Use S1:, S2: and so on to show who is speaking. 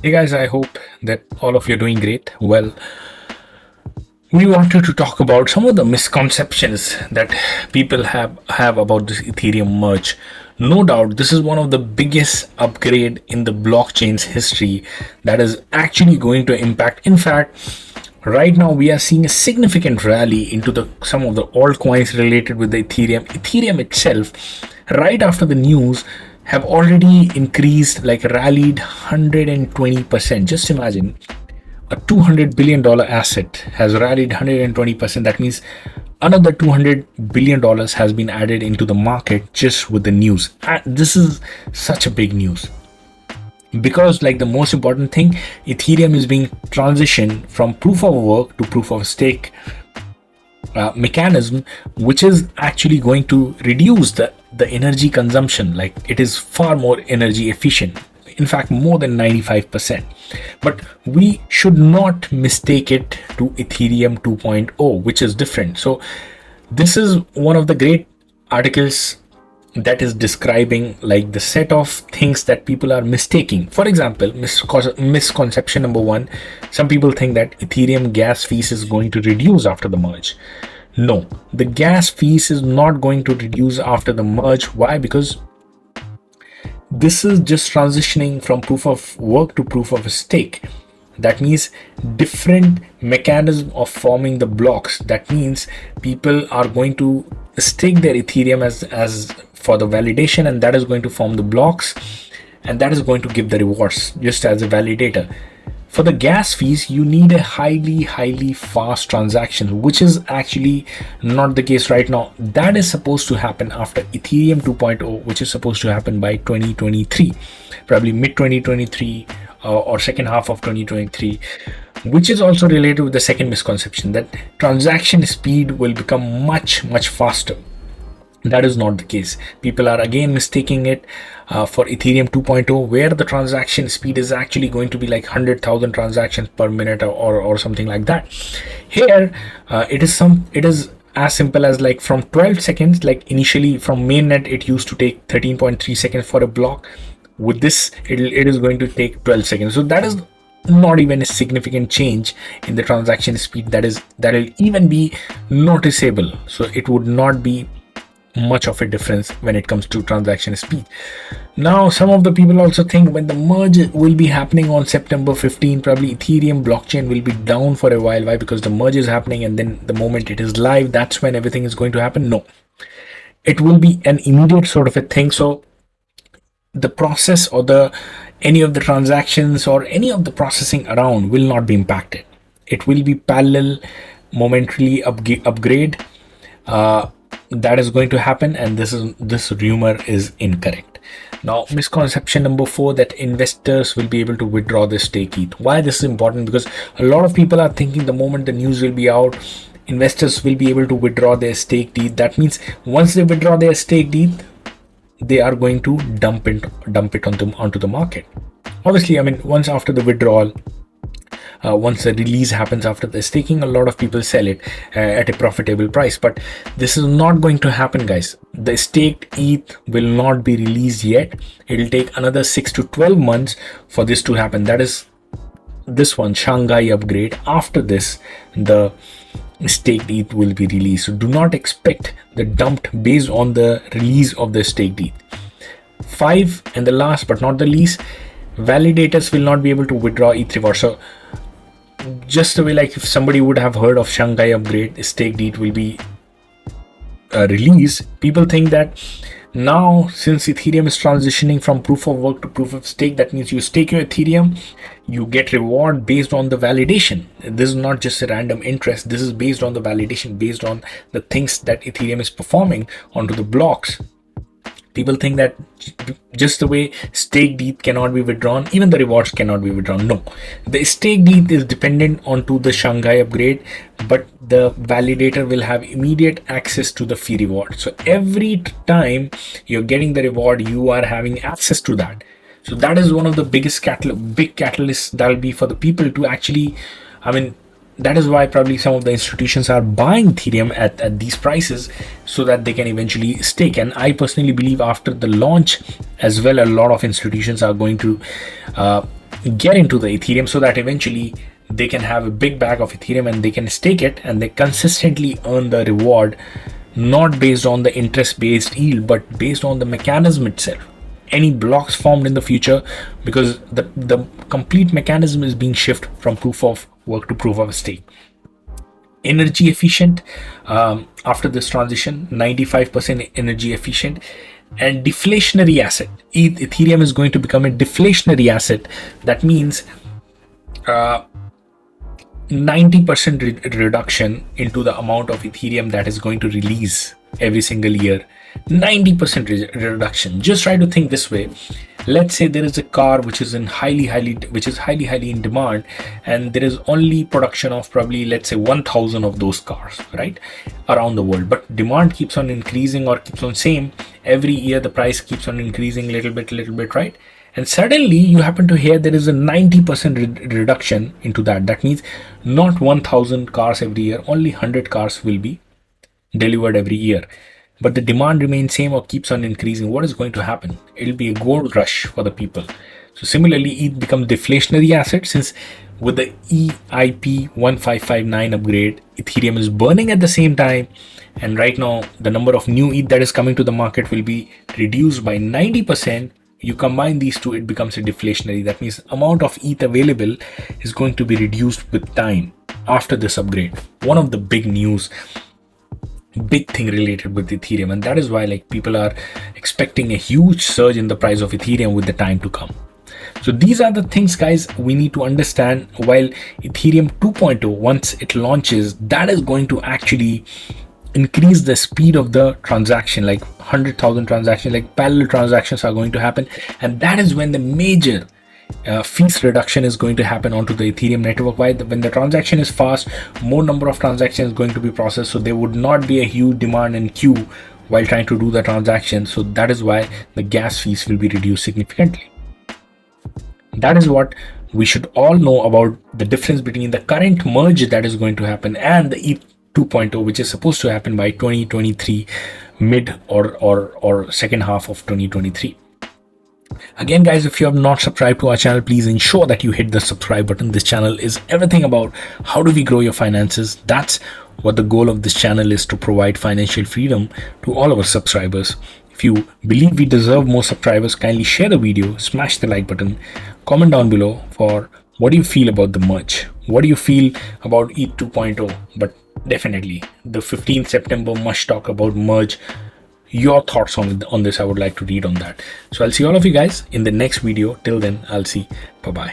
S1: Hey guys, I hope that all of you are doing great. Well, we wanted to talk about some of the misconceptions that people have about this Ethereum merge. No doubt, this is one of the biggest upgrade in the blockchain's history that is actually going to impact. In fact, right now we are seeing a significant rally into the some of the altcoins related with the Ethereum. Ethereum itself, right after the news, have already increased, like rallied 120%. Just imagine a $200 billion asset has rallied 120%. That means another $200 billion has been added into the market just with the news. And this is such a big news because, like, the most important thing, Ethereum is being transitioned from proof of work to proof of stake mechanism, which is actually going to reduce the energy consumption. Like, it is far more energy efficient, in fact more than 95%. But we should not mistake it to Ethereum 2.0, which is different. So this is one of the great articles that is describing, like, the set of things that people are mistaking. For example, misconception number one: some people think that Ethereum gas fees is going to reduce after the merge. No, the gas fees is not going to reduce after the merge. Why? Because this is just transitioning from proof of work to proof of stake. That means different mechanism of forming the blocks. That means people are going to stake their Ethereum as for the validation, and that is going to form the blocks, and that is going to give the rewards just as a validator. For the gas fees, you need a highly fast transaction, which is actually not the case right now. That is supposed to happen after Ethereum 2.0, which is supposed to happen by 2023, probably mid 2023 or second half of 2023, which is also related with the second misconception that transaction speed will become much faster. That is not the case. People are again mistaking it for Ethereum 2.0, where the transaction speed is actually going to be like 100,000 transactions per minute or something like that. Here, it is as simple as, like, from 12 seconds. Like, initially from mainnet it used to take 13.3 seconds for a block. With this, it is going to take 12 seconds. So that is not even a significant change in the transaction speed that will even be noticeable. So it would not be much of a difference when it comes to transaction speed. Now, some of the people also think when the merge will be happening on September 15, probably Ethereum blockchain will be down for a while. Why? Because the merge is happening, and then the moment it is live, that's when everything is going to happen. No, it will be an immediate sort of a thing. So the process or the any of the transactions or any of the processing around will not be impacted. It will be parallel, momentarily upgrade. That is going to happen, and this rumor is incorrect. Now, misconception number four: that investors will be able to withdraw their stake ETH. Why this is important? Because a lot of people are thinking the moment the news will be out, investors will be able to withdraw their stake ETH. That means once they withdraw their stake ETH, they are going to dump it onto the market. Obviously, I mean, once after the withdrawal, once the release happens after the staking, a lot of people sell it at a profitable price. But this is not going to happen, guys. The staked ETH will not be released yet. It will take another 6 to 12 months for this to happen. That is this one, Shanghai upgrade. After this, the staked ETH will be released. So do not expect the dumped based on the release of the staked ETH. 5, and the last but not the least, validators will not be able to withdraw ETH reward. So just the way, like, if somebody would have heard of Shanghai upgrade, staked ETH will be released. People think that now, since Ethereum is transitioning from proof of work to proof of stake, that means you stake your Ethereum, you get reward based on the validation. This is not just a random interest. This is based on the validation, based on the things that Ethereum is performing onto the blocks. People think that just the way staked ETH cannot be withdrawn, even the rewards cannot be withdrawn. No, the staked ETH is dependent onto the Shanghai upgrade, but the validator will have immediate access to the fee reward. So every time you're getting the reward, you are having access to that. So that is one of the biggest big catalysts that will be for the people to actually, I mean, that is why probably some of the institutions are buying Ethereum at these prices, so that they can eventually stake. And I personally believe after the launch as well, a lot of institutions are going to get into the Ethereum so that eventually they can have a big bag of Ethereum and they can stake it and they consistently earn the reward, not based on the interest based yield, but based on the mechanism itself. Any blocks formed in the future, because the complete mechanism is being shifted from proof of work to proof of stake. Energy efficient, after this transition, 95% energy efficient, and deflationary asset. Ethereum is going to become a deflationary asset. That means 90% reduction into the amount of Ethereum that is going to release every single year. 90% reduction. Just try to think this way. Let's say there is a car which is highly in demand, and there is only production of probably, let's say, 1,000 of those cars, right, around the world. But demand keeps on increasing or keeps on same every year. The price keeps on increasing little bit, right? And suddenly you happen to hear there is a 90% reduction into that. That means not 1,000 cars every year, only 100 cars will be delivered every year. But the demand remains same or keeps on increasing. What is going to happen? It'll be a gold rush for the people. So similarly, ETH becomes deflationary asset, since with the EIP 1559 upgrade, Ethereum is burning at the same time. And right now, the number of new ETH that is coming to the market will be reduced by 90%. You combine these two, it becomes a deflationary. That means amount of ETH available is going to be reduced with time after this upgrade. One of the big thing related with Ethereum, and that is why people are expecting a huge surge in the price of Ethereum with the time to come. So these are the things, guys, we need to understand. While Ethereum 2.0, once it launches, that is going to actually increase the speed of the transaction, like 100,000 transactions, like parallel transactions are going to happen, and that is when the major fees reduction is going to happen onto the Ethereum network. Why? When the transaction is fast, more number of transactions is going to be processed, so there would not be a huge demand and queue while trying to do the transaction. So that is why the gas fees will be reduced significantly. That is what we should all know about the difference between the current merge that is going to happen and the ETH 2.0, which is supposed to happen by 2023 mid or second half of 2023. Again, guys, if you have not subscribed to our channel, please ensure that you hit the subscribe button. This channel is everything about how do we grow your finances. That's what the goal of this channel is, to provide financial freedom to all our subscribers. If you believe we deserve more subscribers, kindly share the video, smash the like button, comment down below for what do you feel about the merge. What do you feel about ETH 2.0? But definitely the 15th September must talk about merge. Your thoughts on this, I would like to read on that. So I'll see all of you guys in the next video. Till then, I'll see. Bye bye.